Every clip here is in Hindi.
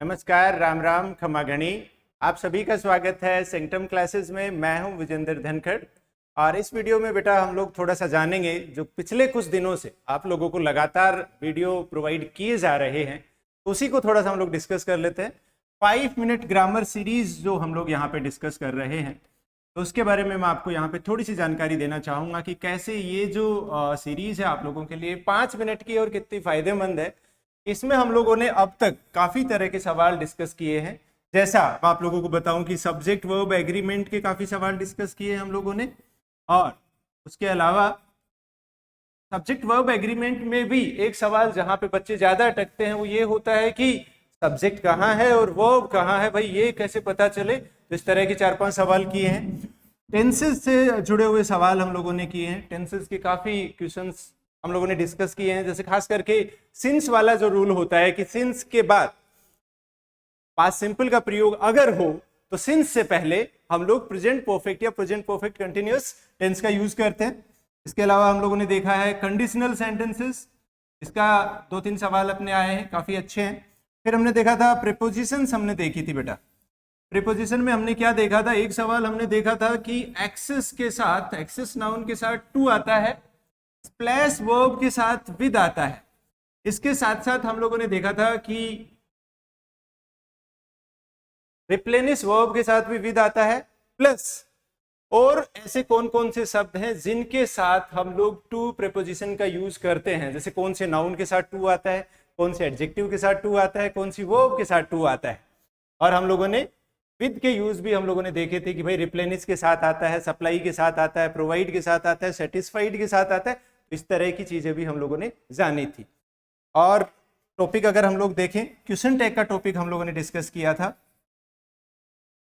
नमस्कार, राम राम, खमा गणी। आप सभी का स्वागत है सेंटम क्लासेस में। मैं हूं विजेंद्र धनखड़ और इस वीडियो में बेटा हम लोग थोड़ा सा जानेंगे जो पिछले कुछ दिनों से आप लोगों को लगातार वीडियो प्रोवाइड किए जा रहे हैं, उसी को थोड़ा सा हम लोग डिस्कस कर लेते हैं। 5 मिनट ग्रामर सीरीज जो हम लोग यहाँ पे डिस्कस कर रहे हैं, तो उसके बारे में मैं आपको यहाँ पे थोड़ी सी जानकारी देना चाहूँगा कि कैसे ये जो सीरीज है आप लोगों के लिए 5 मिनट की और कितनी फायदेमंद है। इसमें हम लोगों ने अब तक काफी तरह के सवाल डिस्कस किए हैं। जैसा मैं आप लोगों को बताऊं कि सब्जेक्ट वर्ब एग्रीमेंट के काफी सवाल डिस्कस किए हैं हम लोगों ने, और उसके अलावा सब्जेक्ट वर्ब एग्रीमेंट में भी एक सवाल जहां पे बच्चे ज्यादा अटकते हैं वो ये होता है कि सब्जेक्ट कहाँ है और वर्ब कहाँ है, भाई ये कैसे पता चले। तो इस तरह के 4-5 सवाल किए हैं। टेंसेस से जुड़े हुए सवाल हम लोगों ने किए हैं। टेंसेस के काफी क्वेश्चंस हम लोगों ने डिस्कस किए हैं, जैसे खास करके सिंस वाला जो रूल होता है कि सिंस के बाद पास्ट सिंपल का प्रयोग अगर हो तो सिंस से पहले हम लोग प्रेजेंट परफेक्ट या प्रेजेंट परफेक्ट कंटिन्यूअस टेंस का यूज करते हैं। इसके अलावा हम लोगों ने देखा है कंडीशनल सेंटेंसेस, इसका 2-3 सवाल अपने आए हैं, काफी अच्छे हैं। फिर हमने देखा था प्रीपोजिशंस, हमने देखी थी बेटा। प्रीपोजिशन में हमने क्या देखा था, एक सवाल हमने देखा था कि एक्सेस के साथ, एक्सेस नाउन के साथ टू आता है, स्प्लैश वर्ब के साथ विद आता है। इसके साथ साथ हम लोगों ने देखा था कि रिप्लेनिश वर्ब के साथ भी विद आता है, प्लस और ऐसे कौन कौन से शब्द हैं जिनके साथ हम लोग टू प्रीपोजिशन का यूज करते हैं, जैसे कौन से नाउन के साथ टू आता है, कौन से एडजेक्टिव के साथ टू आता है, कौन सी वर्ब के साथ टू आता है। और हम लोगों ने विद के यूज भी हम लोगों ने देखे थे कि भाई रिप्लेनिश के साथ आता है, सप्लाई के साथ आता है, प्रोवाइड के साथ आता है, सेटिस्फाइड के साथ आता है। इस तरह की चीजें भी हम लोगों ने जानी थी। और टॉपिक अगर हम लोग देखें, क्वेश्चन टैग का टॉपिक हम लोगों ने डिस्कस किया था।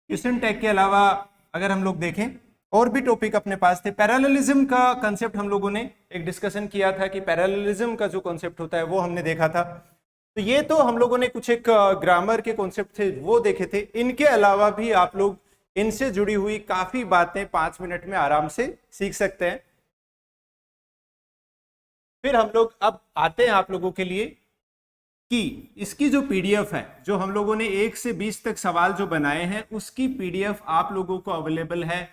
क्वेश्चन टैग के अलावा अगर हम लोग देखें और भी टॉपिक अपने पास थे। पैरेललिज्म का कंसेप्ट हम लोगों ने एक डिस्कशन किया था कि पैरेललिज्म का जो कंसेप्ट होता है वो हमने देखा था। तो ये तो हम लोगों ने कुछ एक ग्रामर के कॉन्सेप्ट थे वो देखे थे। इनके अलावा भी आप लोग इनसे जुड़ी हुई काफी बातें 5 मिनट में आराम से सीख सकते हैं। फिर हम लोग अब आते हैं आप लोगों के लिए कि इसकी जो पीडीएफ है, जो हम लोगों ने 1 से 20 तक सवाल जो बनाए हैं, उसकी पीडीएफ आप लोगों को अवेलेबल है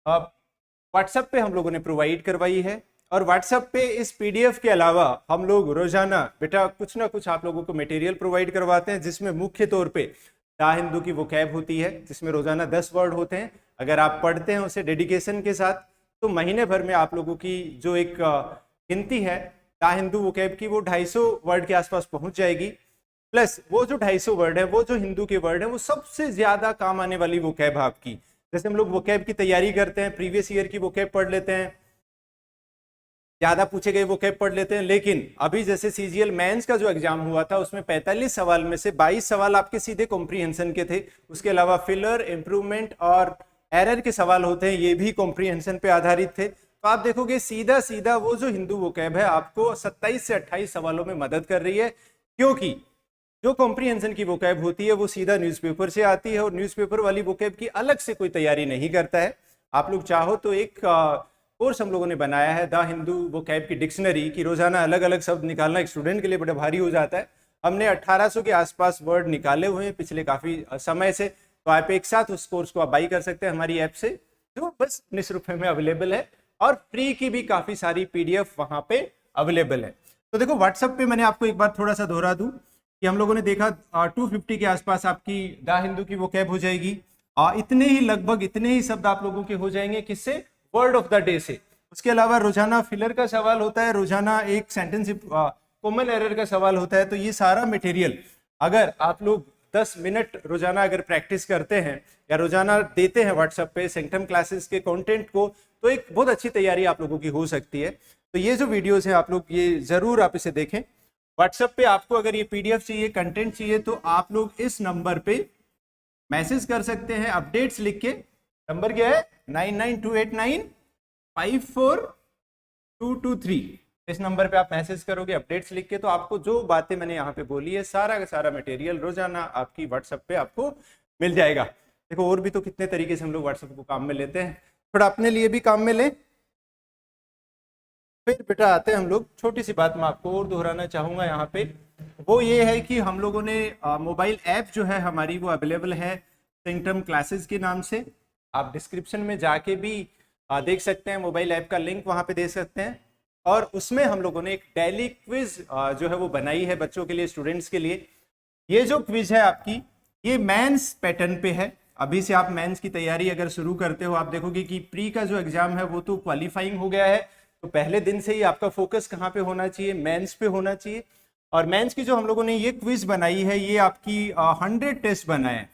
व्हाट्सएप पे हम लोगों ने प्रोवाइड करवाई है। और व्हाट्सएप पे इस पीडीएफ के अलावा हम लोग रोजाना बेटा कुछ ना कुछ आप लोगों को मटेरियल प्रोवाइड करवाते हैं, जिसमें मुख्य तौर पे दा हिंदू की वोकैब होती है, जिसमें रोजाना 10 वर्ड होते हैं। अगर आप पढ़ते हैं उसे डेडिकेशन के साथ, तो महीने भर में आप लोगों की जो एक गिनती है दा हिंदू वोकैब की, वो 250 वर्ड के आसपास पहुंच जाएगी। प्लस वो जो 250 वर्ड है, वो जो हिंदू के वर्ड है, वो सबसे ज्यादा काम आने वाली वोकैब है आपकी। जैसे हम लोग वोकैब की तैयारी करते हैं, प्रीवियस ईयर की वोकैब पढ़ लेते हैं, ज्यादा पूछे गए वोकैब पढ़ लेते हैं। लेकिन अभी जैसे सीजीएल मेंस का जो एग्जाम हुआ था, उसमें 45 सवाल में से 22 सवाल आपके सीधे कॉम्प्रीहेंशन के थे। उसके अलावा फिलर, इंप्रूवमेंट और एरर के सवाल होते हैं, ये भी कॉम्प्रीहेंशन पे आधारित थे। तो आप देखोगे सीधा सीधा वो जो हिंदू वोकैब है आपको 27 से 28 सवालों में मदद कर रही है, क्योंकि जो कॉम्प्रीहेंशन की वोकैब होती है वो सीधा न्यूज़पेपर से आती है, और न्यूज़पेपर वाली वोकैब की अलग से कोई तैयारी नहीं करता है। आप लोग चाहो तो एक कोर्स हम लोगों ने बनाया है द हिंदू वोकैब की डिक्शनरी, की रोजाना अलग अलग शब्द निकालना एक स्टूडेंट के लिए बड़ा भारी हो जाता है। हमने 1800 के आसपास वर्ड निकाले हुए हैं पिछले काफी समय से। तो आप एक साथ उस कोर्स को आप बाई कर सकते हैं हमारी ऐप से, जो बस 19 रुपए में अवेलेबल है, और फ्री की भी काफी सारी पीडीएफ वहां पे अवेलेबल है। तो देखो व्हाट्सएप पे मैंने आपको एक बार थोड़ा सा दोहरा दूं कि हम लोगों ने देखा 250 के आसपास आपकी द हिंदू की वोकैब हो जाएगी। इतने ही लगभग इतने ही शब्द आप लोगों के हो जाएंगे, किससे, वर्ड ऑफ द डे से। उसके अलावा रोजाना फिलर का सवाल होता है, रोजाना एक सेंटेंस कॉमन एरर का सवाल होता है। तो ये सारा मटेरियल अगर आप लोग 10 मिनट रोजाना अगर प्रैक्टिस करते हैं या रोजाना देते हैं व्हाट्सएप पे सेंटम क्लासेस के कंटेंट को, तो एक बहुत अच्छी तैयारी आप लोगों की हो सकती है। तो ये जो वीडियोस हैं आप लोग ये जरूर आप इसे देखें। व्हाट्सएप पे आपको अगर ये पीडीएफ चाहिए, कंटेंट चाहिए, तो आप लोग इस नंबर पे मैसेज कर सकते हैं अपडेट्स लिख के। नंबर क्या है, 9928954223। इस नंबर पे आप मैसेज करोगे अपडेट्स लिख के, तो आपको जो बातें मैंने यहाँ पे बोली है सारा का सारा मटेरियल रोजाना आपकी व्हाट्सएप पे आपको मिल जाएगा। देखो और भी तो कितने तरीके से हम लोग व्हाट्सएप को काम में लेते हैं, थोड़ा अपने लिए भी काम में लें। फिर बेटा आते हैं हम लोग, छोटी सी बात मैं आपको और दोहराना चाहूंगा यहाँ पे वो ये है कि हम लोगों ने मोबाइल ऐप जो है हमारी वो अवेलेबल है सिंगटम क्लासेस के नाम से। आप डिस्क्रिप्शन में जाके भी देख सकते हैं, मोबाइल ऐप का लिंक वहाँ पे दे सकते हैं। और उसमें हम लोगों ने एक डेली क्विज जो है वो बनाई है बच्चों के लिए, स्टूडेंट्स के लिए। ये जो क्विज है आपकी, ये मेंस पैटर्न पे है। अभी से आप मेंस की तैयारी अगर शुरू करते हो, आप देखोगे कि प्री का जो एग्जाम है वो तो क्वालिफाइंग हो गया है, तो पहले दिन से ही आपका फोकस कहाँ पे होना चाहिए, मेंस पे होना चाहिए। और मेंस की जो हम लोगों ने ये क्विज बनाई है, ये आपकी 100 टेस्ट बनाए हैं।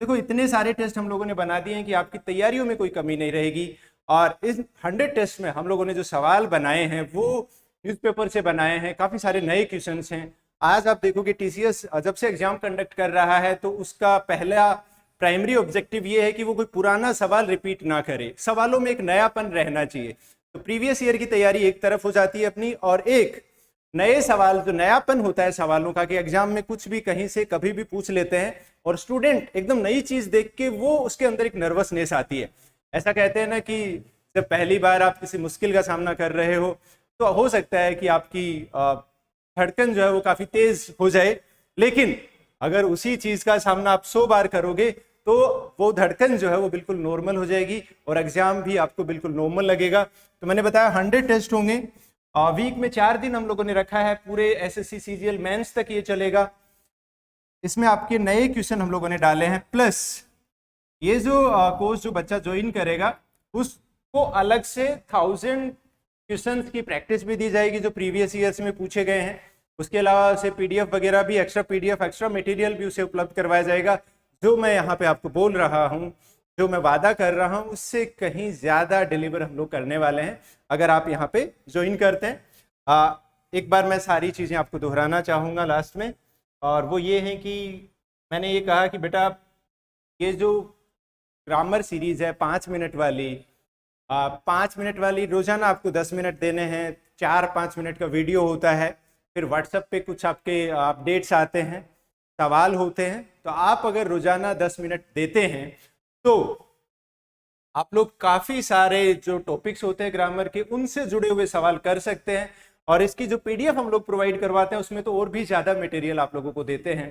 देखो इतने सारे टेस्ट हम लोगों ने बना दिए हैं कि आपकी तैयारियों में कोई कमी नहीं रहेगी। और इस 100 टेस्ट में हम लोगों ने जो सवाल बनाए हैं वो न्यूज़पेपर से बनाए हैं, काफी सारे नए क्वेश्चंस हैं। आज आप देखोगे टीसीएस जब से एग्जाम कंडक्ट कर रहा है तो उसका पहला प्राइमरी ऑब्जेक्टिव ये है कि वो कोई पुराना सवाल रिपीट ना करे, सवालों में एक नयापन रहना चाहिए। तो प्रीवियस ईयर की तैयारी एक तरफ हो जाती है अपनी, और एक नए सवाल, जो नयापन होता है सवालों का कि एग्जाम में कुछ भी कहीं से कभी भी पूछ लेते हैं और स्टूडेंट एकदम नई चीज देख के वो उसके अंदर एक नर्वसनेस आती है। ऐसा कहते हैं ना कि जब पहली बार आप किसी मुश्किल का सामना कर रहे हो तो हो सकता है कि आपकी धड़कन जो है वो काफी तेज हो जाए, लेकिन अगर उसी चीज का सामना आप 100 बार करोगे तो वो धड़कन जो है वो बिल्कुल नॉर्मल हो जाएगी और एग्जाम भी आपको बिल्कुल नॉर्मल लगेगा। तो मैंने बताया 100 टेस्ट होंगे, वीक में 4 दिन हम लोगों ने रखा है, पूरे एसएससी सीजीएल मेंस तक ये चलेगा। इसमें आपके नए क्वेश्चन हम लोगों ने डाले हैं, प्लस ये जो कोर्स जो बच्चा ज्वाइन करेगा उसको अलग से 1000 क्वेश्चंस की प्रैक्टिस भी दी जाएगी जो प्रीवियस ईयर्स में पूछे गए हैं। उसके अलावा उसे पीडीएफ वगैरह भी, एक्स्ट्रा पीडीएफ, एक्स्ट्रा मटेरियल भी उसे उपलब्ध करवाया जाएगा। जो मैं यहाँ पे आपको बोल रहा हूँ, जो मैं वादा कर रहा हूँ, उससे कहीं ज्यादा डिलीवर हम लोग करने वाले हैं अगर आप यहाँ पे ज्वाइन करते हैं। एक बार मैं सारी चीजें आपको दोहराना चाहूंगा लास्ट में, और वो ये है कि मैंने ये कहा कि बेटा ये जो ग्रामर सीरीज है 5 मिनट वाली, 5 मिनट वाली रोजाना आपको 10 मिनट देने हैं, 4-5 मिनट का वीडियो होता है, फिर व्हाट्सएप पे कुछ आपके अपडेट्स आते हैं, सवाल होते हैं। तो आप अगर रोजाना 10 मिनट देते हैं तो आप लोग काफी सारे जो टॉपिक्स होते हैं ग्रामर के उनसे जुड़े हुए सवाल कर सकते हैं। और इसकी जो पीडीएफ हम लोग प्रोवाइड करवाते हैं उसमें तो और भी ज्यादा मटेरियल आप लोगों को देते हैं।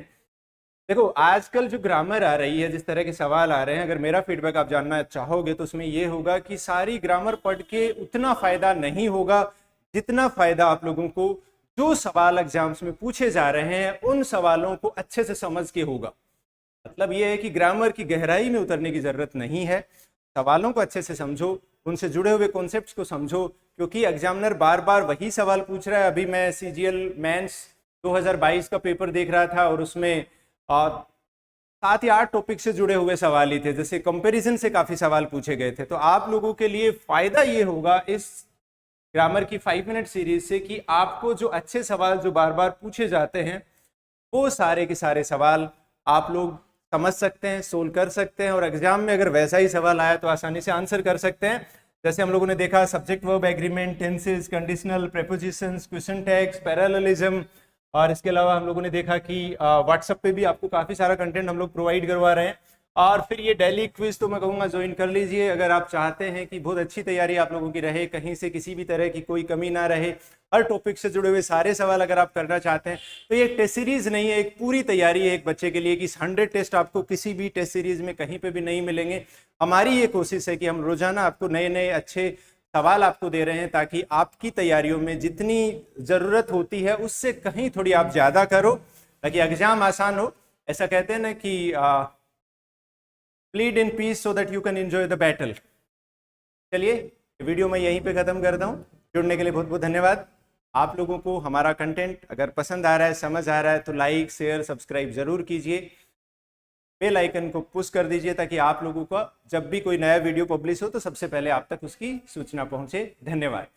देखो आजकल जो ग्रामर आ रही है, जिस तरह के सवाल आ रहे हैं, अगर मेरा फीडबैक आप जानना चाहोगे तो उसमें ये होगा कि सारी ग्रामर पढ़ के उतना फायदा नहीं होगा जितना फायदा आप लोगों को जो सवाल एग्जाम्स में पूछे जा रहे हैं उन सवालों को अच्छे से समझ के होगा। मतलब ये है कि ग्रामर की गहराई में उतरने की जरूरत नहीं है, सवालों को अच्छे से समझो, उनसे जुड़े हुए कॉन्सेप्ट्स को समझो, क्योंकि एग्जामिनर बार बार वही सवाल पूछ रहा है। अभी मैं सीजीएल मेंस 2022 का पेपर देख रहा था और उसमें 7 या 8 टॉपिक से जुड़े हुए सवाल ही थे, जैसे कंपैरिजन से काफी सवाल पूछे गए थे। तो आप लोगों के लिए फायदा ये होगा इस ग्रामर की 5 मिनट सीरीज से कि आपको जो अच्छे सवाल जो बार बार पूछे जाते हैं वो सारे के सारे सवाल आप लोग समझ सकते हैं, सोल्व कर सकते हैं, और एग्जाम में अगर वैसा ही सवाल आया तो आसानी से आंसर कर सकते हैं। जैसे हम लोगों ने देखा subject verb agreement, tenses, conditional, prepositions, question tags, parallelism, और इसके अलावा हम लोगों ने देखा कि व्हाट्सएप पे भी आपको काफ़ी सारा कंटेंट हम लोग प्रोवाइड करवा रहे हैं। और फिर ये डेली क्विज तो मैं कहूँगा ज्वाइन कर लीजिए अगर आप चाहते हैं कि बहुत अच्छी तैयारी आप लोगों की रहे, कहीं से किसी भी तरह की कोई कमी ना रहे, हर टॉपिक से जुड़े हुए सारे सवाल अगर आप करना चाहते हैं तो ये टेस्ट सीरीज नहीं है, एक पूरी तैयारी है एक बच्चे के लिए कि 100 टेस्ट आपको किसी भी टेस्ट सीरीज में कहीं पे भी नहीं मिलेंगे। हमारी ये कोशिश है कि हम रोजाना आपको नए नए अच्छे सवाल आपको दे रहे हैं ताकि आपकी तैयारियों में जितनी जरूरत होती है उससे कहीं थोड़ी आप ज्यादा करो ताकि एग्जाम आसान हो। ऐसा कहते हैं ना कि plead in peace so that you can enjoy the battle. चलिए वीडियो मैं यहीं पे खत्म करता हूँ। जुड़ने के लिए बहुत बहुत धन्यवाद। आप लोगों को हमारा कंटेंट अगर पसंद आ रहा है, समझ आ रहा है तो लाइक, शेयर, सब्सक्राइब जरूर कीजिए, बेल आइकन को पुश कर दीजिए ताकि आप लोगों का जब भी कोई नया वीडियो पब्लिश हो तो सबसे पहले आप तक उसकी सूचना पहुंचे। धन्यवाद।